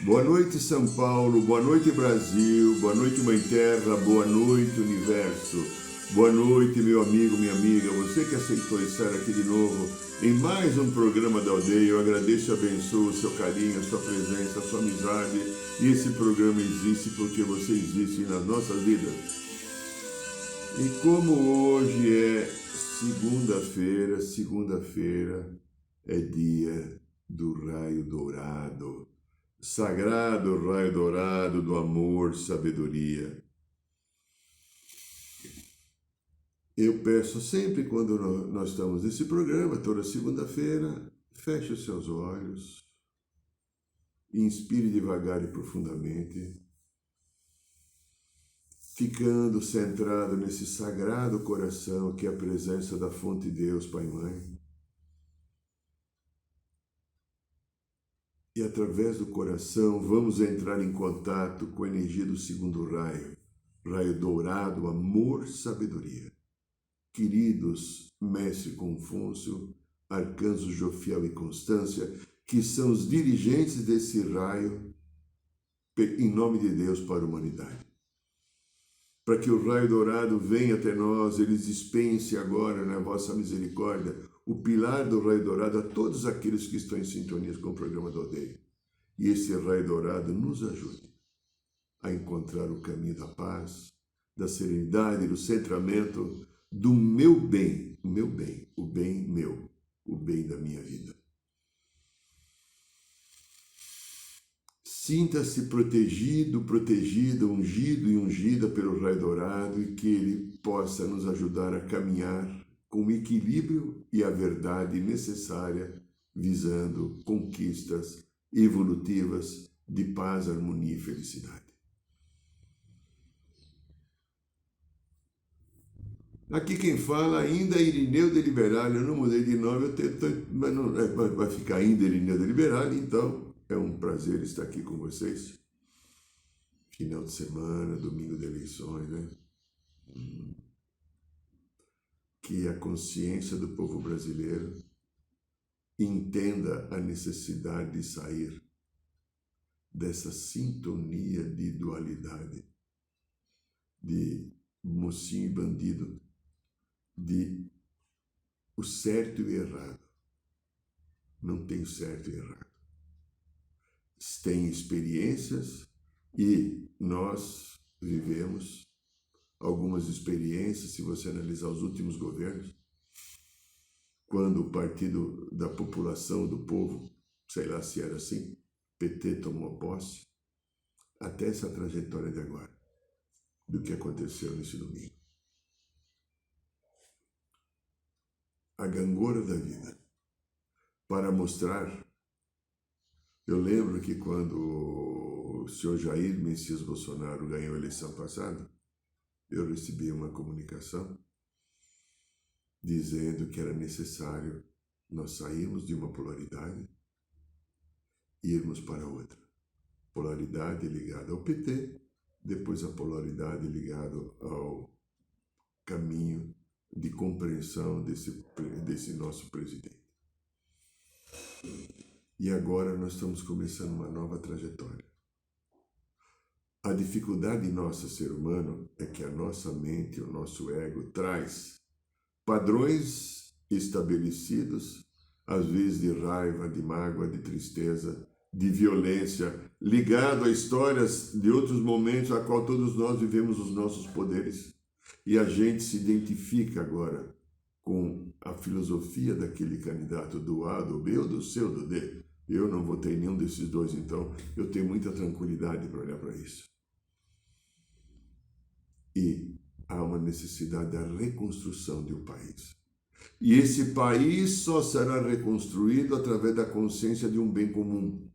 Boa noite, São Paulo, boa noite, Brasil, boa noite, Mãe Terra, boa noite, Universo, boa noite, meu amigo, minha amiga, você que aceitou estar aqui de novo em mais um programa da Aldeia. Eu agradeço e abençoo o seu carinho, a sua presença, a sua amizade, e esse programa existe porque você existe nas nossas vidas. E como hoje é segunda-feira é dia do raio dourado, sagrado raio dourado do amor, sabedoria. Eu peço sempre, quando nós estamos nesse programa, toda segunda-feira, feche os seus olhos, inspire devagar e profundamente, ficando centrado nesse sagrado coração que é a presença da fonte Deus, Pai e Mãe. E através do coração vamos entrar em contato com a energia do segundo raio, raio dourado, amor, sabedoria. Queridos Mestre Confúcio, Arcanjo Jofiel e Constância, que são os dirigentes desse raio, em nome de Deus, para a humanidade. Para que o raio dourado venha até nós, eles dispensem agora, na vossa misericórdia, o pilar do raio dourado a todos aqueles que estão em sintonia com o programa da Aldeia. E esse raio dourado nos ajude a encontrar o caminho da paz, da serenidade, do centramento, do meu bem, o meu bem, o bem meu, o bem da minha vida. Sinta-se protegido, protegida, ungido e ungida pelo raio dourado, e que ele possa nos ajudar a caminhar com o equilíbrio e a verdade necessária, visando conquistas evolutivas de paz, harmonia e felicidade. Aqui quem fala ainda é Irineu de Liberale. Eu não mudei de nome, mas não, vai ficar ainda Irineu de Liberale, então é um prazer estar aqui com vocês. Final de semana, domingo de eleições, né? Que a consciência do povo brasileiro entenda a necessidade de sair dessa sintonia de dualidade, de mocinho e bandido, de o certo e o errado. Não tem certo e errado. Tem experiências e nós vivemos algumas experiências, se você analisar os últimos governos, quando o partido da população, do povo, sei lá se era assim, PT tomou posse, até essa trajetória de agora, do que aconteceu nesse domingo. A gangorra da vida, para mostrar. Eu lembro que quando o senhor Jair Messias Bolsonaro ganhou a eleição passada, eu recebi uma comunicação dizendo que era necessário nós sairmos de uma polaridade e irmos para outra. Polaridade ligada ao PT, depois a polaridade ligada ao caminho de compreensão desse nosso presidente. E agora nós estamos começando uma nova trajetória. A dificuldade nossa, ser humano, é que a nossa mente, o nosso ego, traz padrões estabelecidos, às vezes de raiva, de mágoa, de tristeza, de violência, ligado a histórias de outros momentos a qual todos nós vivemos os nossos poderes. E a gente se identifica agora com a filosofia daquele candidato do A, do B ou do C ou do D. Eu não votei nenhum desses dois, então eu tenho muita tranquilidade para olhar para isso. E há uma necessidade da reconstrução de um país. E esse país só será reconstruído através da consciência de um bem comum.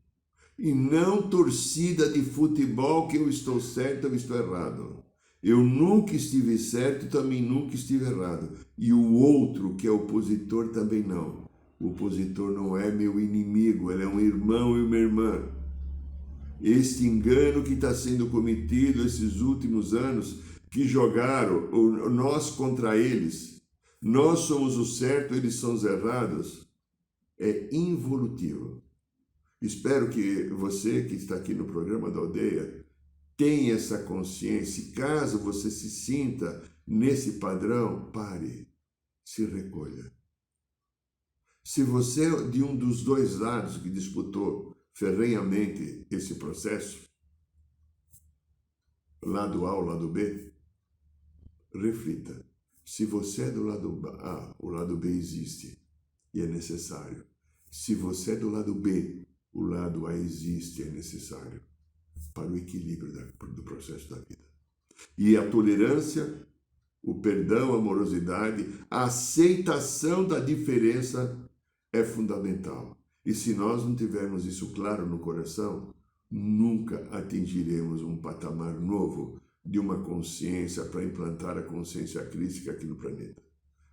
E não torcida de futebol que eu estou certo ou estou errado. Eu nunca estive certo e também nunca estive errado. E o outro, que é opositor, também não. O opositor não é meu inimigo, ele é um irmão e uma irmã. Este engano que está sendo cometido esses últimos anos, que jogaram nós contra eles, nós somos o certo, eles são os errados, é involutivo. Espero que você que está aqui no programa da Aldeia tenha essa consciência. E caso você se sinta nesse padrão, pare, se recolha. Se você é de um dos dois lados que disputou ferrenhamente esse processo, lado A ou lado B, reflita. Se você é do lado A, o lado B existe e é necessário. Se você é do lado B, o lado A existe e é necessário para o equilíbrio do processo da vida. E a tolerância, o perdão, a amorosidade, a aceitação da diferença é fundamental. E se nós não tivermos isso claro no coração, nunca atingiremos um patamar novo de uma consciência para implantar a consciência crística aqui no planeta.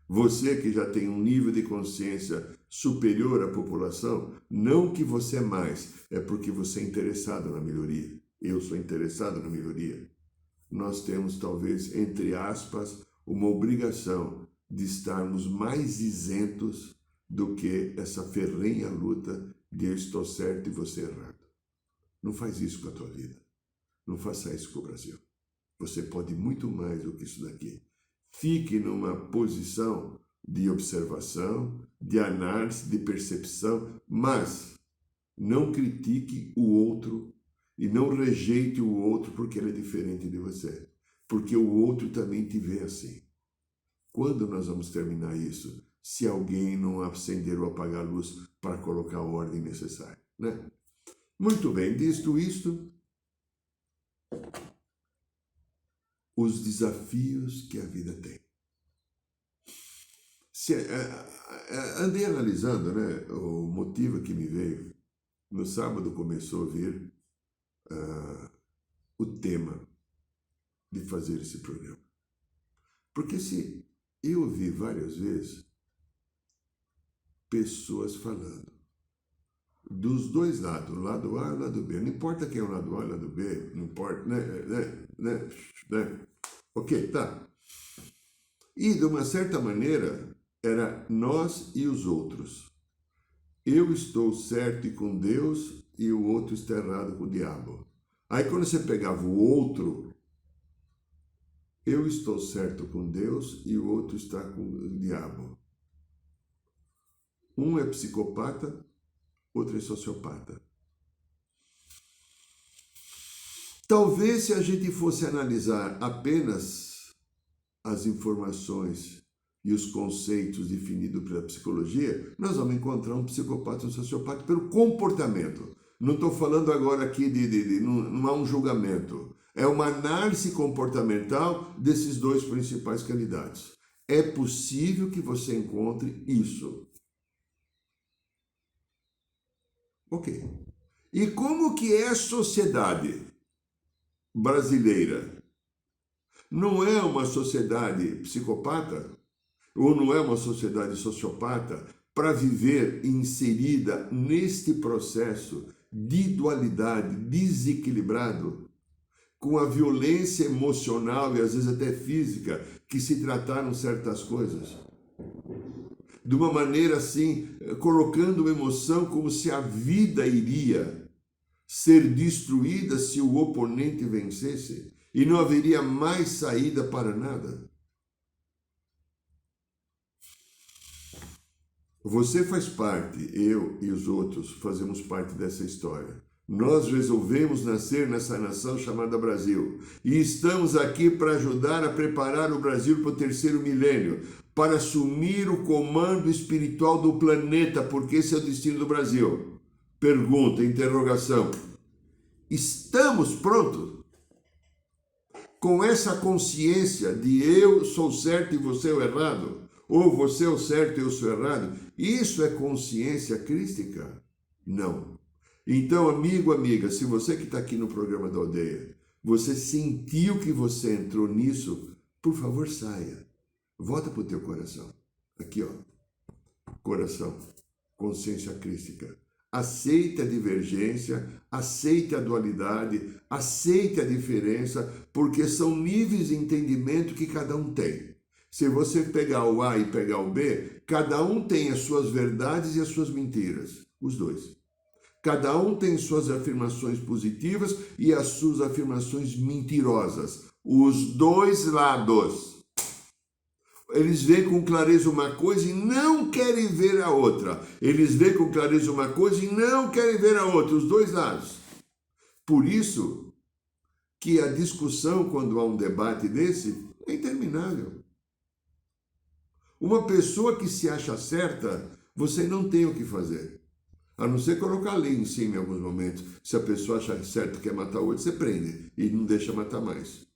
Você que já tem um nível de consciência superior à população, não que você é mais, é porque você é interessado na melhoria. Eu sou interessado na melhoria. Nós temos, talvez, entre aspas, uma obrigação de estarmos mais isentos do que essa ferrenha luta de eu estou certo e você errado. Não faz isso com a tua vida. Não faça isso com o Brasil. Você pode muito mais do que isso daqui. Fique numa posição de observação, de análise, de percepção, mas não critique o outro e não rejeite o outro porque ele é diferente de você. Porque o outro também te vê assim. Quando nós vamos terminar isso? Se alguém não acender ou apagar a luz para colocar a ordem necessária, né? Muito bem, dito isto, os desafios que a vida tem. Andei analisando, né, o motivo que me veio. No sábado começou a vir o tema de fazer esse programa. Porque se eu ouvi várias vezes pessoas falando dos dois lados, o lado A e o lado B. Não importa quem é o lado A e o lado B, não importa, né? Ok, tá. E, de uma certa maneira, era nós e os outros. Eu estou certo e com Deus e o outro está errado com o diabo. Aí, quando você pegava o outro, eu estou certo com Deus e o outro está com o diabo. Um é psicopata, outro é sociopata. Talvez se a gente fosse analisar apenas as informações e os conceitos definidos pela psicologia, nós vamos encontrar um psicopata e um sociopata pelo comportamento. Não estou falando agora aqui não há um julgamento. É uma análise comportamental desses dois principais candidatos. É possível que você encontre isso. Ok. E como que é a sociedade brasileira? Não é uma sociedade psicopata? Ou não é uma sociedade sociopata para viver inserida neste processo de dualidade desequilibrado, com a violência emocional e às vezes até física que se trataram certas coisas? De uma maneira assim, colocando uma emoção como se a vida iria ser destruída se o oponente vencesse e não haveria mais saída para nada. Você faz parte, eu e os outros fazemos parte dessa história. Nós resolvemos nascer nessa nação chamada Brasil e estamos aqui para ajudar a preparar o Brasil para o terceiro milênio, para assumir o comando espiritual do planeta, porque esse é o destino do Brasil. Pergunta, interrogação. Estamos prontos? Com essa consciência de eu sou certo e você é o errado? Ou você é o certo e eu sou errado? Isso é consciência crística? Não. Então, amigo, amiga, se você que está aqui no programa da Aldeia, você sentiu que você entrou nisso, por favor, saia. Volta para o teu coração. Aqui, ó. Coração. Consciência crística. Aceite a divergência, aceite a dualidade, aceite a diferença, porque são níveis de entendimento que cada um tem. Se você pegar o A e pegar o B, cada um tem as suas verdades e as suas mentiras. Os dois. Cada um tem suas afirmações positivas e as suas afirmações mentirosas. Os dois lados. Eles veem com clareza uma coisa e não querem ver a outra. Eles veem com clareza uma coisa e não querem ver a outra. Os dois lados. Por isso que a discussão, quando há um debate desse, é interminável. Uma pessoa que se acha certa, você não tem o que fazer. A não ser colocar a lei em cima em alguns momentos. Se a pessoa acha certo que quer matar o outro, você prende e não deixa matar mais.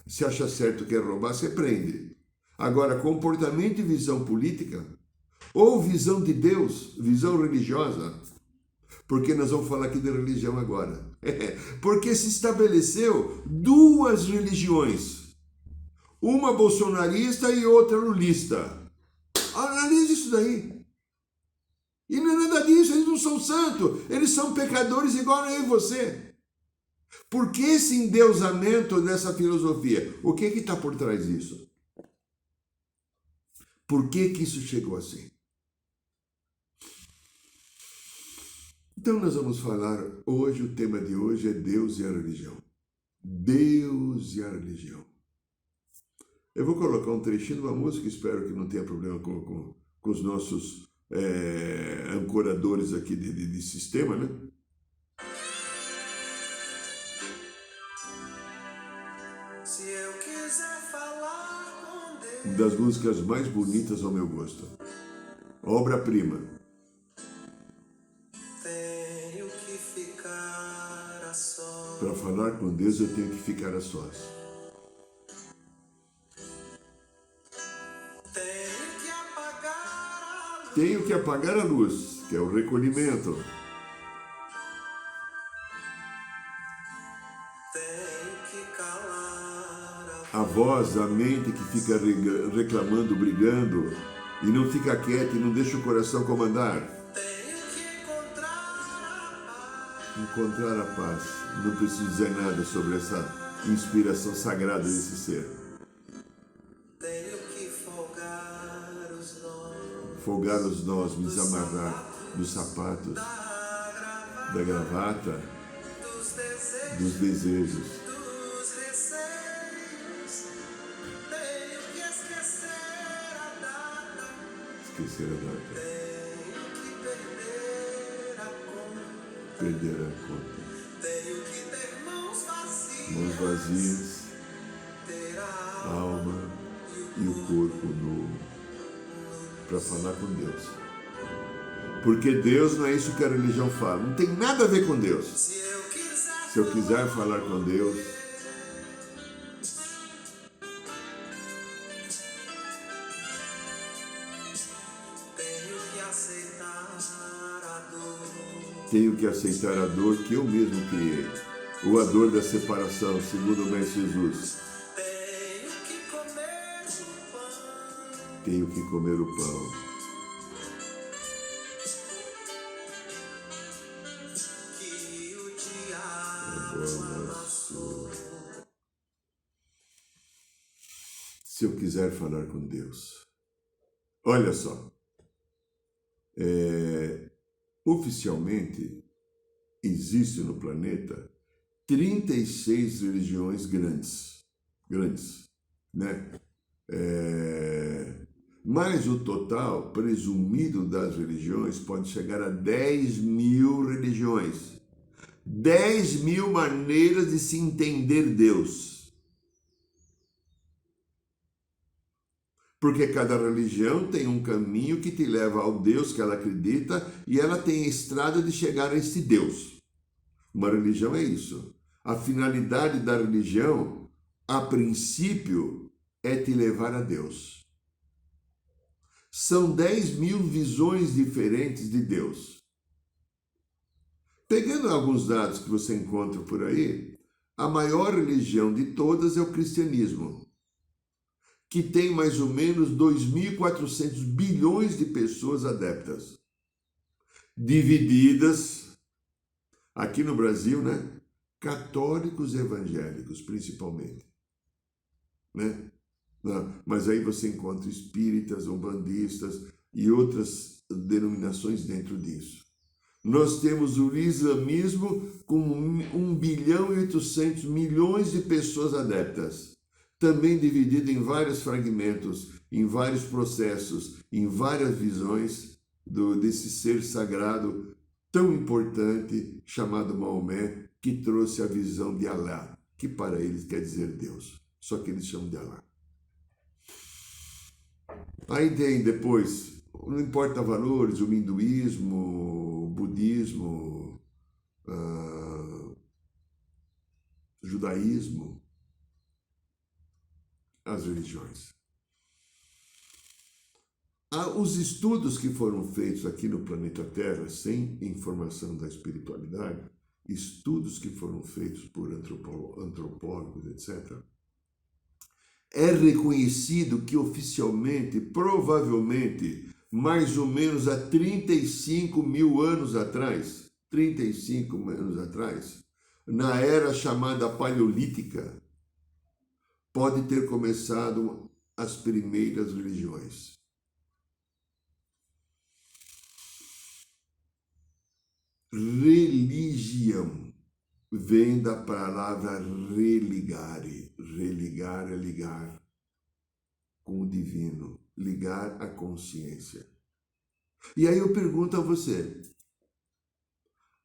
Se acha certo que quer roubar, você prende. Agora, comportamento e visão política, ou visão de Deus, visão religiosa, porque nós vamos falar aqui de religião agora. Porque se estabeleceu duas religiões, uma bolsonarista e outra lulista. Analise isso daí. E não é nada disso, eles não são santos, eles são pecadores igual eu e você. Por que esse endeusamento dessa filosofia? O que está por trás disso? Por que isso chegou assim? Então nós vamos falar hoje, o tema de hoje é Deus e a religião. Deus e a religião. Eu vou colocar um trechinho de uma música, espero que não tenha problema com os nossos ancoradores aqui de sistema, né? Se eu quiser falar com Deus. Uma das músicas mais bonitas ao meu gosto. Obra-prima. Tenho que ficar a sós. Para falar com Deus eu tenho que ficar a sós. Tenho que apagar a luz, que é o recolhimento. Tenho que calar a voz, a mente que fica reclamando, brigando, e não fica quieta e não deixa o coração comandar. Tenho que encontrar a paz. Não preciso dizer nada sobre essa inspiração sagrada desse ser. Folgar os nós, me desamarrar dos sapatos, da gravata, dos desejos. Esquecer a data. Perder a conta. Mãos vazias, a alma e o corpo nu. Para falar com Deus. Porque Deus não é isso que a religião fala. Não tem nada a ver com Deus. Se eu quiser falar com Deus, tenho que aceitar a dor que eu mesmo criei. Ou a dor da separação, segundo o Mestre Jesus. Tenho que comer o pão. Que o diabo amassou. Se eu quiser falar com Deus. Olha só. Oficialmente, existe no planeta 36 religiões grandes, né? Mas o total presumido das religiões pode chegar a 10.000 religiões. 10.000 maneiras de se entender Deus. Porque cada religião tem um caminho que te leva ao Deus que ela acredita e ela tem a estrada de chegar a esse Deus. Uma religião é isso. A finalidade da religião, a princípio, é te levar a Deus. São 10.000 visões diferentes de Deus. Pegando alguns dados que você encontra por aí, a maior religião de todas é o cristianismo, que tem mais ou menos 2.400 bilhões de pessoas adeptas, divididas, aqui no Brasil, né? Católicos e evangélicos, principalmente, né? Mas aí você encontra espíritas, umbandistas e outras denominações dentro disso. Nós temos o islamismo com 1 bilhão e 800 milhões de pessoas adeptas, também dividido em vários fragmentos, em vários processos, em várias visões desse ser sagrado tão importante chamado Maomé, que trouxe a visão de Alá, que para eles quer dizer Deus, só que eles chamam de Alá. Aí tem depois, não importa valores, o hinduísmo, o budismo, judaísmo, as religiões. Os estudos que foram feitos aqui no planeta Terra, sem informação da espiritualidade, estudos que foram feitos por antropólogos, etc., é reconhecido que oficialmente, provavelmente, mais ou menos há 35 mil anos atrás, na era chamada Paleolítica, pode ter começado as primeiras religiões. Religião vem da palavra religare. Religar é ligar com o divino, ligar a consciência. E aí eu pergunto a você,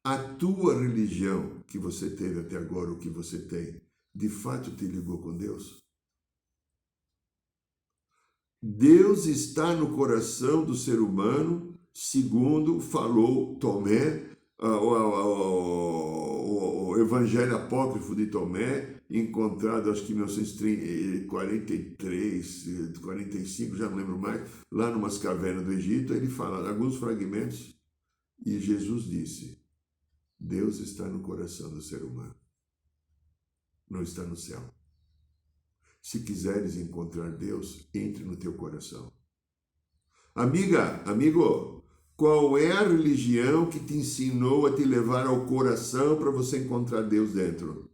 a tua religião que você teve até agora, o que você tem, de fato te ligou com Deus? Deus está no coração do ser humano, segundo falou Tomé, o Evangelho Apócrifo de Tomé, encontrado acho que em 1943, 45, já não lembro mais, lá numas cavernas do Egito. Ele fala alguns fragmentos e Jesus disse: Deus está no coração do ser humano, não está no céu. Se quiseres encontrar Deus, entre no teu coração. Amiga, amigo, qual é a religião que te ensinou a te levar ao coração para você encontrar Deus dentro?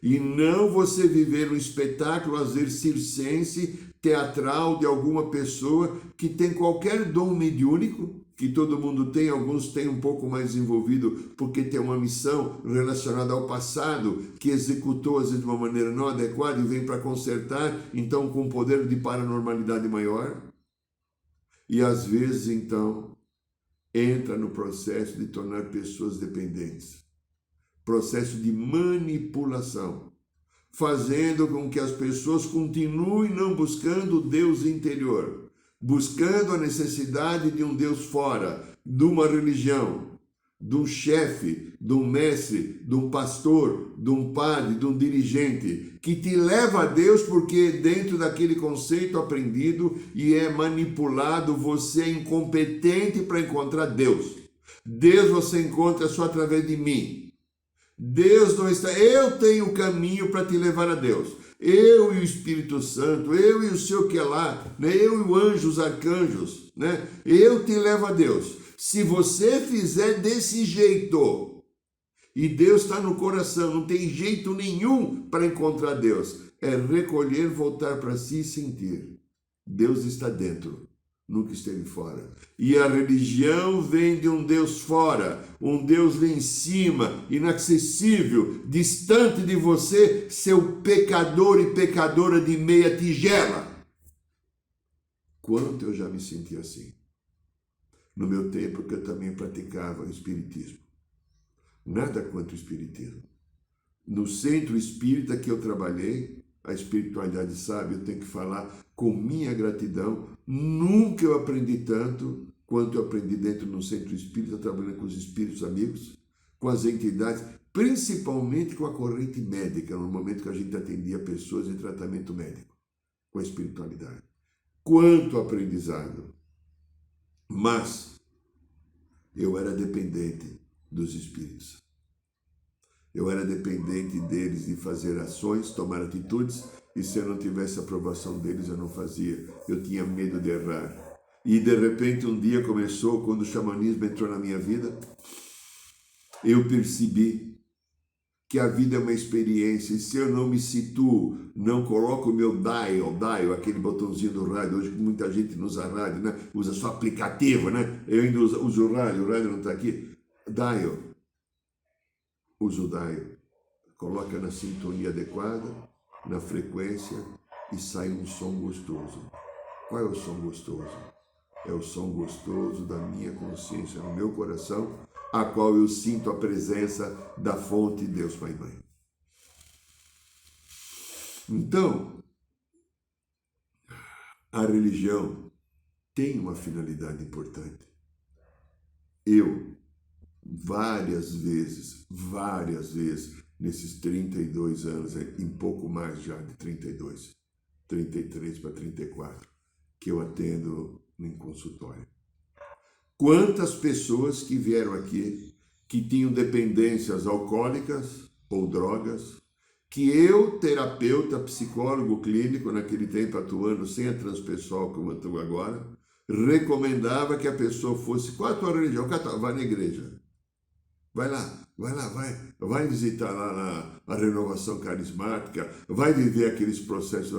E não você viver um espetáculo, às vezes circense, teatral de alguma pessoa que tem qualquer dom mediúnico, que todo mundo tem, alguns têm um pouco mais envolvido porque tem uma missão relacionada ao passado, que executou às vezes de uma maneira não adequada e vem para consertar, então com um poder de paranormalidade maior. E às vezes então entra no processo de tornar pessoas dependentes, processo de manipulação, fazendo com que as pessoas continuem não buscando o Deus interior, buscando a necessidade de um Deus fora, de uma religião, de um chefe, de um mestre, de um pastor, de um padre, de um dirigente, que te leva a Deus porque dentro daquele conceito aprendido e é manipulado, você é incompetente para encontrar Deus. Deus você encontra só através de mim. Deus não está... Eu tenho o caminho para te levar a Deus. Eu e o Espírito Santo, eu e o seu que é lá, né? Eu e o anjo, os arcanjos, né? Eu te levo a Deus. Se você fizer desse jeito, e Deus está no coração, não tem jeito nenhum para encontrar Deus, é recolher, voltar para si e sentir. Deus está dentro, nunca esteve fora. E a religião vem de um Deus fora, um Deus lá em cima, inacessível, distante de você, seu pecador e pecadora de meia tigela. Quanto eu já me senti assim. No meu tempo que eu também praticava o espiritismo. Nada quanto o espiritismo. No centro espírita que eu trabalhei, a espiritualidade sabe, eu tenho que falar com minha gratidão. Nunca eu aprendi tanto quanto eu aprendi dentro de um centro espírita, trabalhando com os espíritos amigos, com as entidades, principalmente com a corrente médica, no momento que a gente atendia pessoas em tratamento médico, com a espiritualidade. Quanto aprendizado! Mas eu era dependente dos espíritos. Eu era dependente deles de fazer ações, tomar atitudes, e se eu não tivesse a aprovação deles, eu não fazia. Eu tinha medo de errar. E de repente um dia começou, quando o xamanismo entrou na minha vida, eu percebi que a vida é uma experiência, e se eu não me situo, não coloco o meu dial, aquele botãozinho do rádio, hoje muita gente não usa rádio, né? Usa só aplicativo, né? Eu ainda uso o rádio não está aqui. Dial. Usa o dial. Coloca na sintonia adequada, na frequência e sai um som gostoso. Qual é o som gostoso? É o som gostoso da minha consciência, no meu coração, a qual eu sinto a presença da fonte Deus Pai e Mãe. Então, a religião tem uma finalidade importante. Eu, várias vezes, nesses 32 anos, em pouco mais já de 32, 33 para 34, que eu atendo em consultório. Quantas pessoas que vieram aqui, que tinham dependências alcoólicas ou drogas, que eu, terapeuta, psicólogo clínico, naquele tempo atuando sem a transpessoal como eu estou agora, recomendava que a pessoa fosse, qual a tua religião? Vai na igreja. Vai visitar lá a renovação carismática, vai viver aqueles processos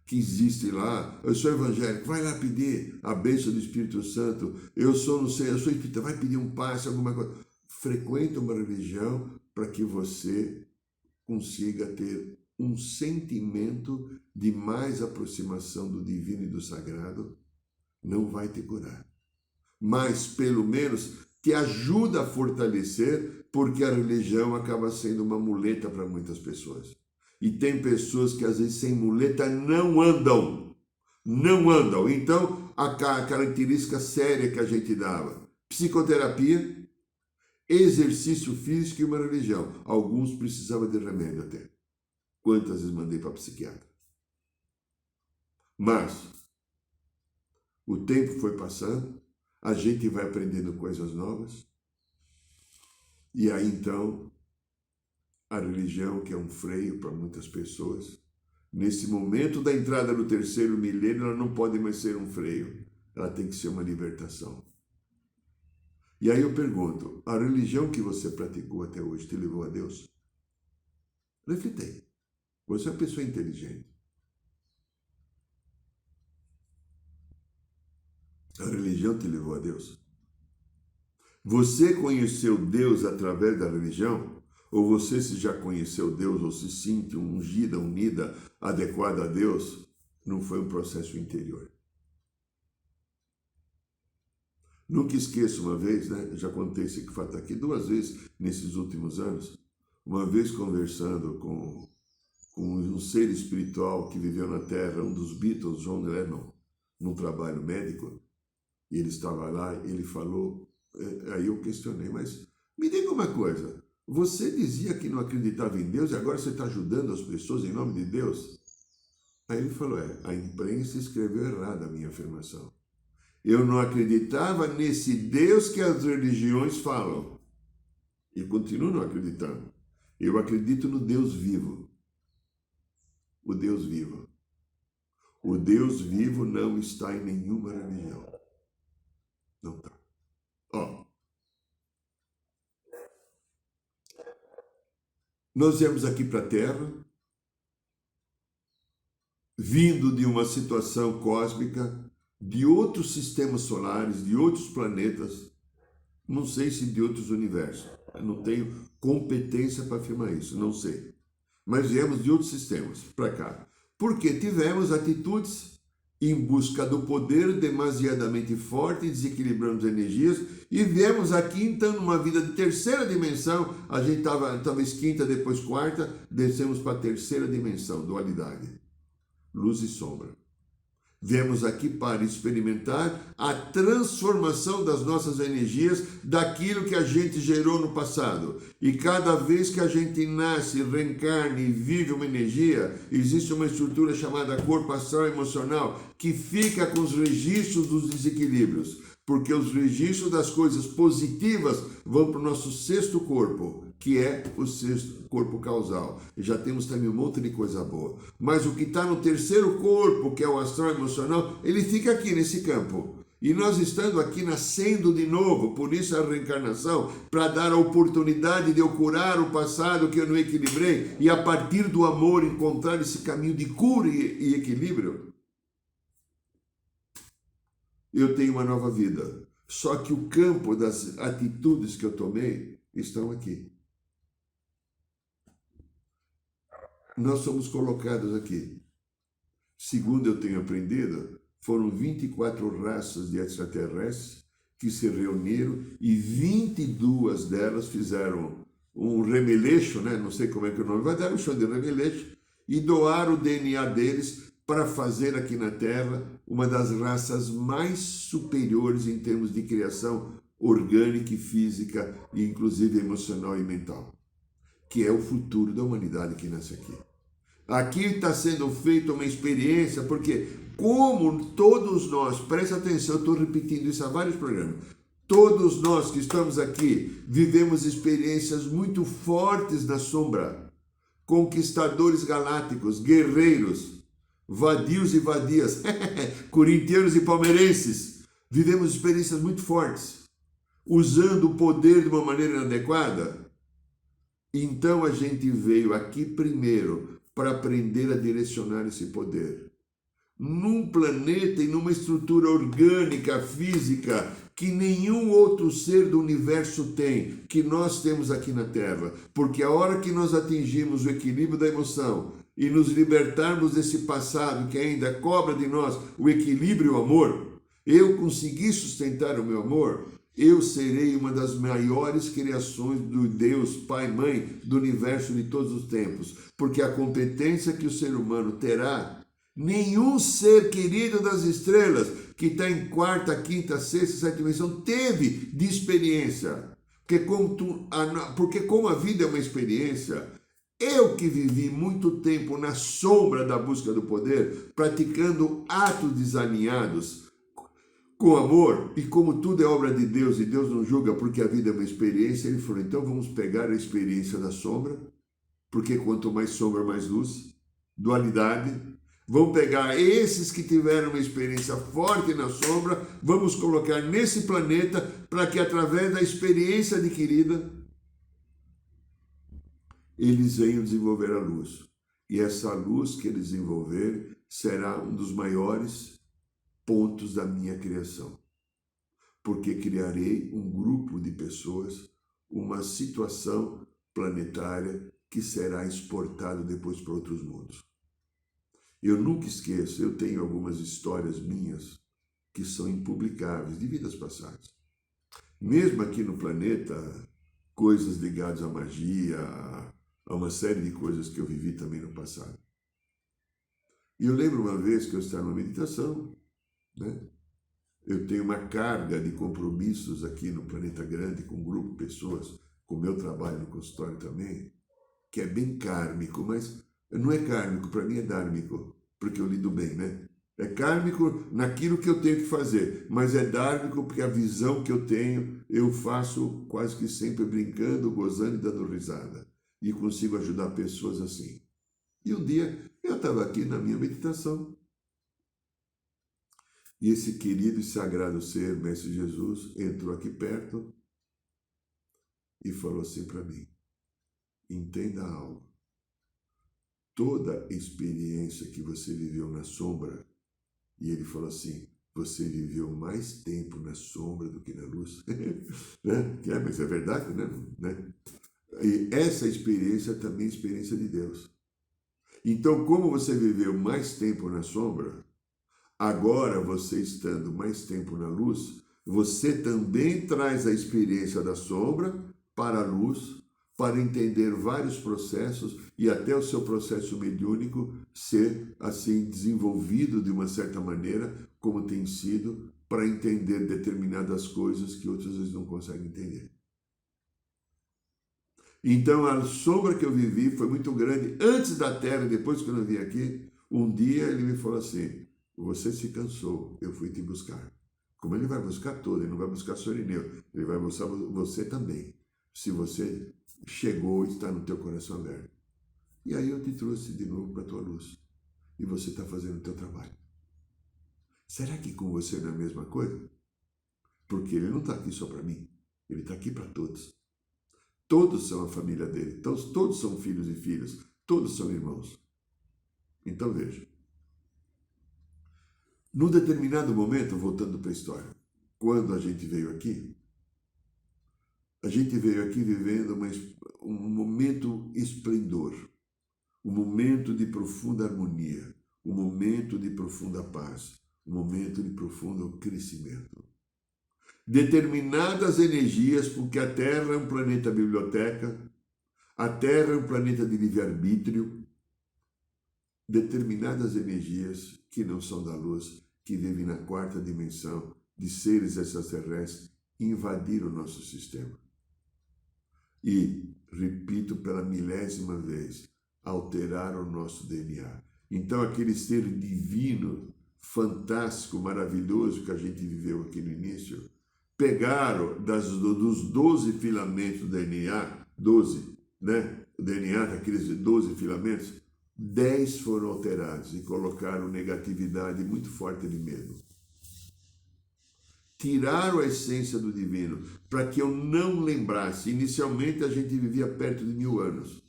que existem lá. Eu sou evangélico, vai lá pedir a bênção do Espírito Santo. Eu sou espírita, vai pedir um passe, alguma coisa. Frequenta uma religião para que você consiga ter um sentimento de mais aproximação do divino e do sagrado. Não vai te curar, mas pelo menos te ajuda a fortalecer, porque a religião acaba sendo uma muleta para muitas pessoas. E tem pessoas que às vezes sem muleta não andam. Então, a característica séria que a gente dava: psicoterapia, exercício físico e uma religião. Alguns precisavam de remédio até. Quantas vezes mandei para psiquiatra? Mas o tempo foi passando, a gente vai aprendendo coisas novas, e aí então a religião, que é um freio para muitas pessoas, nesse momento da entrada no terceiro milênio, ela não pode mais ser um freio, ela tem que ser uma libertação. E aí eu pergunto: a religião que você praticou até hoje te levou a Deus? Reflita. Você é uma pessoa inteligente. A religião te levou a Deus? Você conheceu Deus através da religião? Ou você se já conheceu Deus, ou se sente ungida, unida, adequada a Deus? Não foi um processo interior. Nunca esqueço uma vez, né? Já contei esse fato aqui 2 vezes nesses últimos anos. Uma vez conversando com um ser espiritual que viveu na Terra, um dos Beatles, John Lennon, num trabalho médico. E ele estava lá, ele falou, aí eu questionei: mas me diga uma coisa, você dizia que não acreditava em Deus e agora você está ajudando as pessoas em nome de Deus? Aí ele falou: a imprensa escreveu errado a minha afirmação. Eu não acreditava nesse Deus que as religiões falam. E continuo não acreditando. Eu acredito no Deus vivo. O Deus vivo. O Deus vivo não está em nenhuma religião. Não está. Nós viemos aqui para a Terra, vindo de uma situação cósmica, de outros sistemas solares, de outros planetas, não sei se de outros universos. Eu não tenho competência para afirmar isso, não sei. Mas viemos de outros sistemas para cá, porque tivemos atitudes em busca do poder demasiadamente forte, desequilibramos energias, e viemos aqui então numa vida de terceira dimensão. A gente talvez quinta, depois quarta, descemos para a terceira dimensão, dualidade, luz e sombra. Viemos aqui para experimentar a transformação das nossas energias, daquilo que a gente gerou no passado. E cada vez que a gente nasce, reencarna e vive uma energia, existe uma estrutura chamada corpo astral emocional, que fica com os registros dos desequilíbrios. Porque os registros das coisas positivas vão para o nosso sexto corpo, que é o sexto corpo causal. E já temos também um monte de coisa boa. Mas o que está no terceiro corpo, que é o astral emocional, ele fica aqui nesse campo. E nós estamos aqui nascendo de novo, por isso a reencarnação, para dar a oportunidade de eu curar o passado que eu não equilibrei, e a partir do amor encontrar esse caminho de cura e equilíbrio. Eu tenho uma nova vida. Só que o campo das atitudes que eu tomei estão aqui. Nós somos colocados aqui. Segundo eu tenho aprendido, foram 24 raças de extraterrestres que se reuniram e 22 delas fizeram um remeleixo, né? Não sei como é que é o nome, vai dar um show de remeleixo, e doaram o DNA deles para fazer aqui na Terra uma das raças mais superiores em termos de criação orgânica e física, e inclusive emocional e mental, que é o futuro da humanidade que nasce aqui. Aqui está sendo feita uma experiência, porque como todos nós, presta atenção, eu estou repetindo isso há vários programas, todos nós que estamos aqui vivemos experiências muito fortes na sombra, conquistadores galácticos, guerreiros, vadios e vadias, corintianos e palmeirenses, vivemos experiências muito fortes, usando o poder de uma maneira inadequada. Então a gente veio aqui primeiro para aprender a direcionar esse poder. Num planeta e numa estrutura orgânica, física, que nenhum outro ser do universo tem, que nós temos aqui na Terra. Porque a hora que nós atingimos o equilíbrio da emoção e nos libertarmos desse passado que ainda cobra de nós o equilíbrio e o amor, eu consegui sustentar o meu amor, eu serei uma das maiores criações do Deus, Pai, Mãe, do universo de todos os tempos. Porque a competência que o ser humano terá, nenhum ser querido das estrelas, que está em quarta, quinta, sexta, sétima dimensão, teve de experiência. Porque como a vida é uma experiência, eu que vivi muito tempo na sombra da busca do poder, praticando atos desalinhados, com amor, e como tudo é obra de Deus e Deus não julga porque a vida é uma experiência, ele falou, então vamos pegar a experiência da sombra, porque quanto mais sombra, mais luz, dualidade. Vamos pegar esses que tiveram uma experiência forte na sombra, vamos colocar nesse planeta para que através da experiência adquirida, eles venham desenvolver a luz. E essa luz que eles desenvolverem será um dos maiores pontos da minha criação, porque criarei um grupo de pessoas, uma situação planetária que será exportado depois para outros mundos. Eu nunca esqueço, eu tenho algumas histórias minhas que são impublicáveis, de vidas passadas. Mesmo aqui no planeta, coisas ligadas à magia, a uma série de coisas que eu vivi também no passado. E eu lembro uma vez que eu estava numa meditação, né? Eu tenho uma carga de compromissos aqui no Planeta Grande, com um grupo de pessoas, com o meu trabalho no consultório também, que é bem kármico, mas não é kármico, para mim é dármico, porque eu lido bem, né? É kármico naquilo que eu tenho que fazer, mas é dármico porque a visão que eu tenho, eu faço quase que sempre brincando, gozando e dando risada. E consigo ajudar pessoas assim. E um dia eu estava aqui na minha meditação, e esse querido e sagrado ser, Mestre Jesus, entrou aqui perto e falou assim para mim, entenda algo. Toda experiência que você viveu na sombra, e ele falou assim, você viveu mais tempo na sombra do que na luz. Né? Mas é verdade, né? E essa experiência também é experiência de Deus. Então, como você viveu mais tempo na sombra, agora, você estando mais tempo na luz, você também traz a experiência da sombra para a luz, para entender vários processos e até o seu processo mediúnico ser assim desenvolvido de uma certa maneira, como tem sido, para entender determinadas coisas que outras vezes não conseguem entender. Então, a sombra que eu vivi foi muito grande antes da Terra, depois que eu não vim aqui. Um dia ele me falou assim, você se cansou, eu fui te buscar. Como ele vai buscar todo, ele não vai buscar só Irineu, ele vai buscar você também. Se você chegou e está no teu coração aberto. E aí eu te trouxe de novo para a tua luz. E você está fazendo o teu trabalho. Será que com você não é a mesma coisa? Porque ele não está aqui só para mim, ele está aqui para todos. Todos são a família dele, então, todos são filhos e filhas, todos são irmãos. Então veja. Num determinado momento, voltando para a história, quando a gente veio aqui? A gente veio aqui vivendo um momento esplendor, um momento de profunda harmonia, um momento de profunda paz, um momento de profundo crescimento. Determinadas energias, porque a Terra é um planeta biblioteca, a Terra é um planeta de livre-arbítrio, determinadas energias que não são da luz, que vivem na quarta dimensão, de seres extraterrestres, invadiram o nosso sistema. E, repito pela milésima vez, alteraram o nosso DNA. Então, aquele ser divino, fantástico, maravilhoso que a gente viveu aqui no início, pegaram dos 12 filamentos do DNA, 12, né? O DNA daqueles 12 filamentos, 10 foram alterados e colocaram negatividade muito forte de medo. Tiraram a essência do divino para que eu não lembrasse. Inicialmente a gente vivia perto de 1000 anos.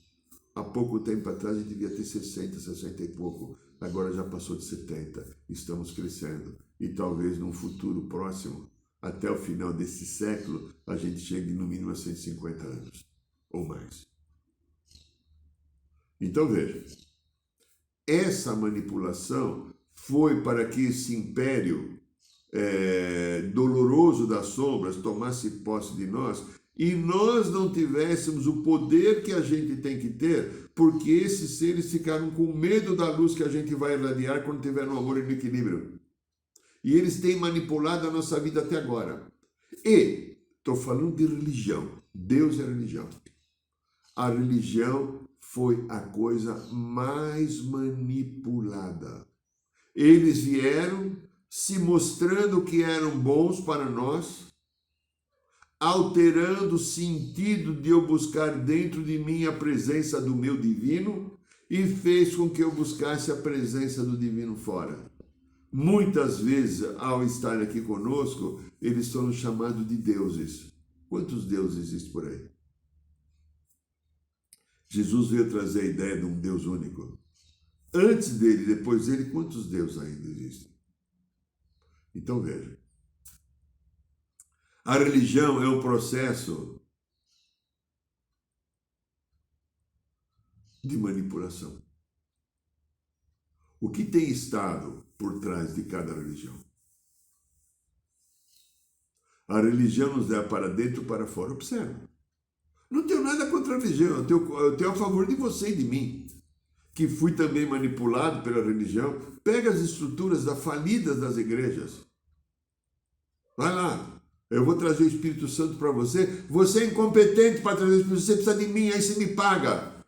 Há pouco tempo atrás a gente devia ter 60, 60 e pouco. Agora já passou de 70. Estamos crescendo. E talvez num futuro próximo, até o final desse século, a gente chegue no mínimo a 150 anos ou mais. Então veja, essa manipulação foi para que esse império doloroso das sombras tomasse posse de nós e nós não tivéssemos o poder que a gente tem que ter, porque esses seres ficaram com medo da luz que a gente vai irradiar quando tiver no amor e no equilíbrio. E eles têm manipulado a nossa vida até agora. E estou falando de religião. Deus é religião. A religião foi a coisa mais manipulada. Eles vieram se mostrando que eram bons para nós, alterando o sentido de eu buscar dentro de mim a presença do meu divino e fez com que eu buscasse a presença do divino fora. Muitas vezes, ao estar aqui conosco, eles são chamados de deuses. Quantos deuses existem por aí? Jesus veio trazer a ideia de um Deus único. Antes dele, depois dele, quantos deuses ainda existem? Então veja, a religião é um processo de manipulação. O que tem estado por trás de cada religião? A religião nos leva para dentro e para fora. Observa. Não tenho nada contra a religião, eu tenho a favor de você e de mim, que fui também manipulado pela religião. Pega as estruturas falidas das igrejas. Vai lá, eu vou trazer o Espírito Santo para você. Você é incompetente para trazer o Espírito Santo, você precisa de mim, aí você me paga.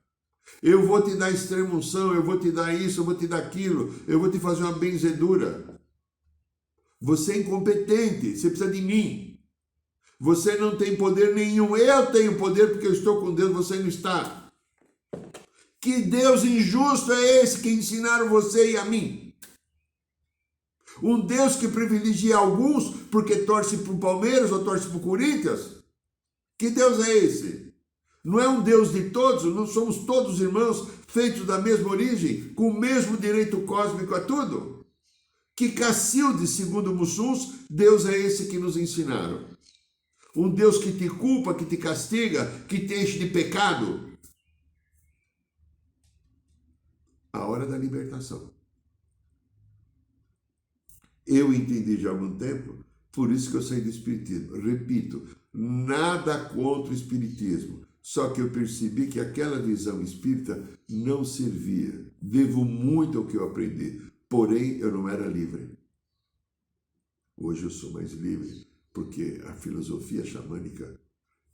Eu vou te dar extrema unção, eu vou te dar isso, eu vou te dar aquilo, eu vou te fazer uma benzedura. Você é incompetente, você precisa de mim. Você não tem poder nenhum, eu tenho poder porque eu estou com Deus, você não está. Que Deus injusto é esse que ensinaram você e a mim? Um Deus que privilegia alguns porque torce para o Palmeiras ou torce para o Corinthians? Que Deus é esse? Não é um Deus de todos, não somos todos irmãos feitos da mesma origem, com o mesmo direito cósmico a tudo? Que Cacilde, segundo Mussuns, Deus é esse que nos ensinaram. Um Deus que te culpa, que te castiga, que te enche de pecado. A hora da libertação. Eu entendi já há algum tempo, por isso que eu saí do Espiritismo. Repito, nada contra o Espiritismo. Só que eu percebi que aquela visão espírita não servia. Devo muito ao que eu aprendi. Porém, eu não era livre. Hoje eu sou mais livre, porque a filosofia xamânica,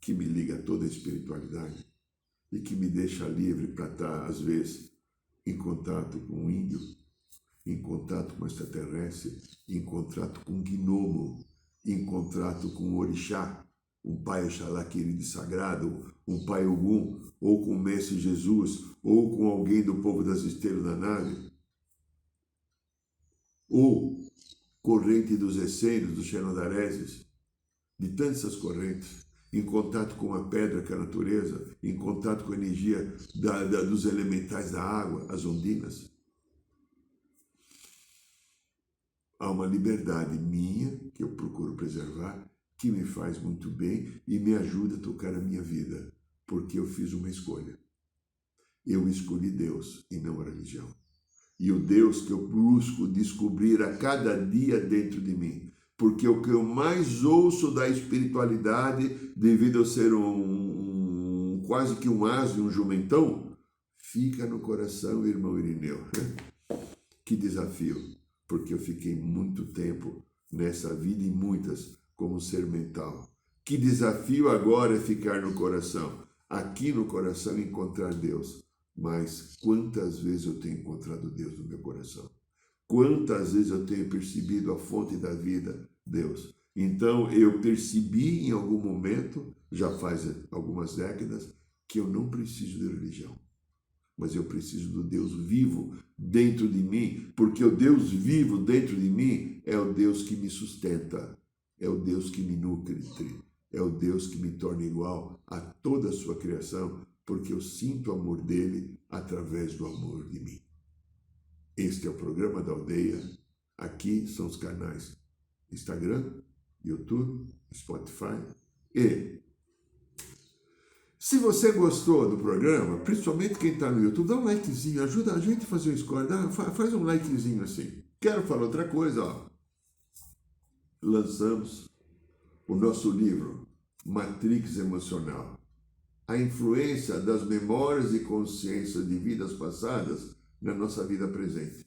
que me liga a toda a espiritualidade e que me deixa livre para estar, às vezes, em contato com um índio, em contato com um extraterrestre, em contato com um gnomo, em contato com um orixá, um pai Oxalá querido e sagrado, um pai Ogum, ou com o mestre Jesus, ou com alguém do povo das estrelas da nave, ou corrente dos essênios, dos xenodareses, de tantas correntes, em contato com a pedra que é a natureza, em contato com a energia dos elementais da água, as ondinas. Há uma liberdade minha, que eu procuro preservar, que me faz muito bem e me ajuda a tocar a minha vida, porque eu fiz uma escolha. Eu escolhi Deus e não a religião. E o Deus que eu busco descobrir a cada dia dentro de mim. Porque o que eu mais ouço da espiritualidade, devido a ser quase que um asno, um jumentão, fica no coração, irmão Irineu. Que desafio, porque eu fiquei muito tempo nessa vida e muitas como ser mental. Que desafio agora é ficar no coração. Aqui no coração encontrar Deus. Mas quantas vezes eu tenho encontrado Deus no meu coração? Quantas vezes eu tenho percebido a fonte da vida, Deus? Então eu percebi em algum momento, já faz algumas décadas, que eu não preciso de religião. Mas eu preciso do Deus vivo dentro de mim, porque o Deus vivo dentro de mim é o Deus que me sustenta, é o Deus que me nutre, é o Deus que me torna igual a toda a sua criação, porque eu sinto o amor dele através do amor de mim. Este é o programa da Aldeia. Aqui são os canais Instagram, YouTube, Spotify. E se você gostou do programa, principalmente quem está no YouTube, dá um likezinho, ajuda a gente a fazer o score, faz um likezinho assim. Quero falar outra coisa, ó. Lançamos o nosso livro, Matrix Emocional. A influência das memórias e consciências de vidas passadas na nossa vida presente.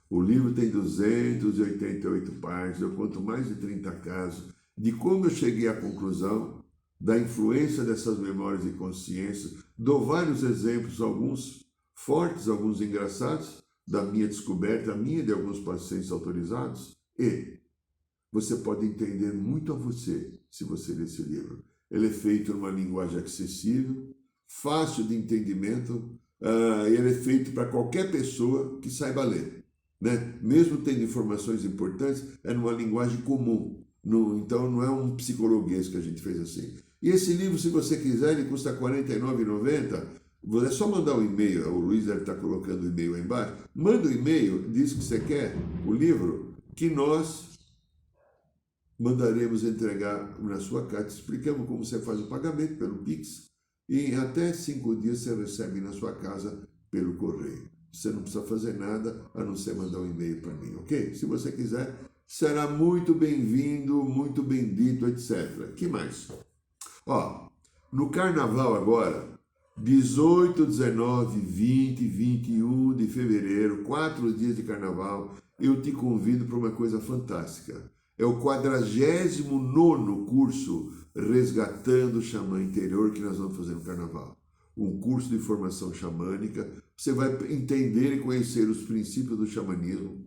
O livro tem 288 páginas, eu conto mais de 30 casos de como eu cheguei à conclusão da influência dessas memórias e consciências. Dou vários exemplos, alguns fortes, alguns engraçados, da minha descoberta, a minha e de alguns pacientes autorizados. E você pode entender muito a você, se você ler esse livro. Ele é feito numa linguagem acessível, fácil de entendimento, ele é feito para qualquer pessoa que saiba ler, né? Mesmo tendo informações importantes, é numa linguagem comum, então não é um psicologuês que a gente fez assim. E esse livro, se você quiser, ele custa R$ 49,90, é só mandar um e-mail, o Luiz deve estar colocando o e-mail aí embaixo, manda um e-mail, diz que você quer o livro, que nós mandaremos entregar na sua casa. Explicamos como você faz o pagamento pelo Pix e em até 5 dias você recebe na sua casa pelo correio. Você não precisa fazer nada a não ser mandar um e-mail para mim, ok? Se você quiser, será muito bem-vindo, muito bendito, etc. Que mais? Ó, no Carnaval agora, 18, 19, 20, 21 de fevereiro, 4 dias de Carnaval, eu te convido para uma coisa fantástica. É o 49º curso Resgatando o Xamã Interior que nós vamos fazer no Carnaval. Um curso de formação xamânica. Você vai entender e conhecer os princípios do xamanismo,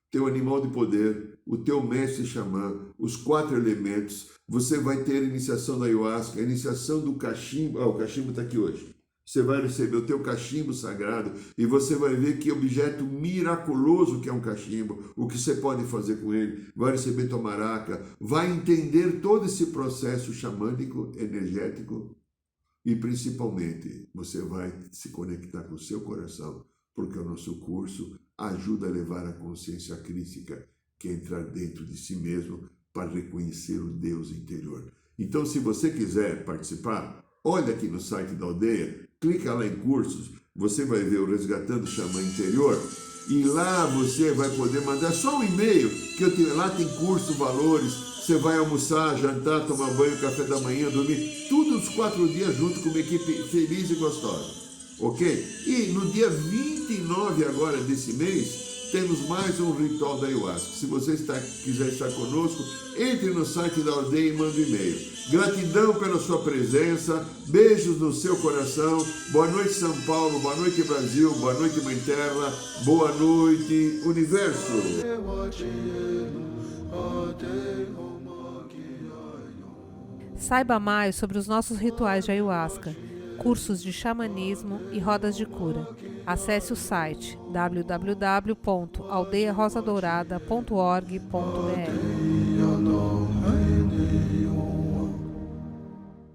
teu animal de poder, o teu mestre xamã, os 4 elementos. Você vai ter a iniciação da ayahuasca, a iniciação do cachimbo. O cachimbo está aqui hoje. Você vai receber o teu cachimbo sagrado e você vai ver que objeto miraculoso que é um cachimbo, o que você pode fazer com ele, vai receber tua maraca, vai entender todo esse processo xamânico, energético e principalmente você vai se conectar com o seu coração, porque o nosso curso ajuda a levar a consciência crística, que é entrar dentro de si mesmo para reconhecer o Deus interior. Então, se você quiser participar, olha aqui no site da Aldeia, clica lá em cursos, você vai ver o Resgatando o Xamã Interior e lá você vai poder mandar só um e-mail, lá tem curso, valores, você vai almoçar, jantar, tomar banho, café da manhã, dormir, tudo os 4 dias junto com uma equipe feliz e gostosa, ok? E no dia 29 agora desse mês, temos mais um ritual da ayahuasca. Se você quiser estar conosco, entre no site da Aldeia e manda um e-mail. Gratidão pela sua presença, beijos no seu coração, boa noite São Paulo, boa noite Brasil, boa noite Mãe Terra, boa noite Universo. Saiba mais sobre os nossos rituais de ayahuasca, cursos de xamanismo e rodas de cura. Acesse o site www.aldeiarosadourada.org.br.